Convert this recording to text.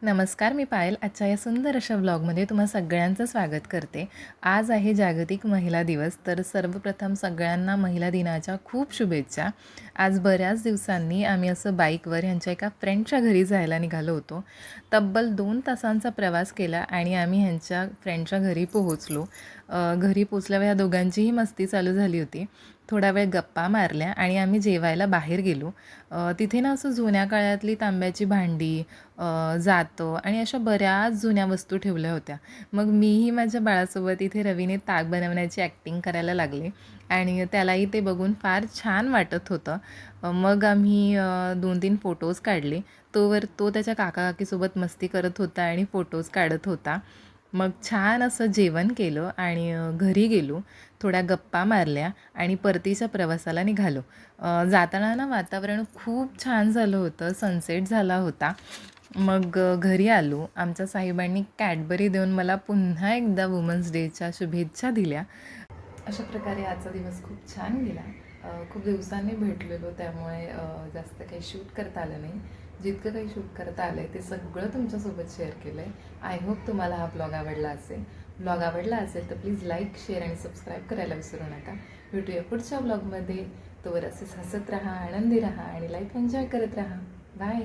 नमस्कार, मी पायल. आजच्या या सुंदर अशा व्लॉगमध्ये तुम्हा सगळ्यांचं स्वागत करते. आज आहे जागतिक महिला दिवस, तर सर्वप्रथम सगळ्यांना महिला दिनाच्या खूप शुभेच्छा. आज बऱ्याच दिवसांनी आम्ही असं बाईकवर ह्यांच्या एका फ्रेंडच्या घरी जायला निघालो होतो. तब्बल 2 तासांचा प्रवास केला आणि आम्ही ह्यांच्या फ्रेंडच्या घरी पोहोचलो. घरी पोहोचल्यावर ह्या दोघांचीही मस्ती चालू झाली होती. थोडा वेळ गप्पा मारल्या आणि आम्ही जेवायला बाहेर गेलो. तिथे ना असं जुन्या काळातली तांब्याची भांडी, जातं आणि अशा बऱ्याच जुन्या वस्तू ठेवल्या होत्या. मग मीही माझ्या बाळासोबत इथे रवीने ताक बनवण्याची ॲक्टिंग करायला लागले आणि त्यालाही ते बघून फार छान वाटत होतं. मग आम्ही 2-3 फोटोज काढले. तो त्याच्या काका-काकीसोबत मस्ती करत होता आणि फोटोज काढत होता. मग छान असं जेवण केलं आणि घरी गेलो. थोड्या गप्पा मारल्या आणि परतीच्या प्रवासाला निघालो. जाताना ना वातावरण खूप छान झालं होतं. सनसेट झाला होता. मग घरी आलो. आमच्या साहेबांनी कॅडबरी देऊन मला पुन्हा एकदा वुमन्स डेच्या शुभेच्छा दिल्या. अशा प्रकारे आजचा दिवस खूप छान गेला. खूप दिवसांनी भेटलेलो त्यामुळे जास्त काही शूट करता आलं नाही. जितकं काही शूट करता आलं आहे ते सगळं तुमच्यासोबत शेअर केलं आहे. आय होप तुम्हाला हा ब्लॉग आवडला असेल. ब्लॉग आवडला असेल तर प्लीज लाईक, शेअर आणि सबस्क्राईब करायला विसरू नका. भेटूया पुढच्या ब्लॉगमध्ये. तोवर असेच हसत राहा, आनंदी राहा आणि लाईफ एन्जॉय करत राहा. बाय.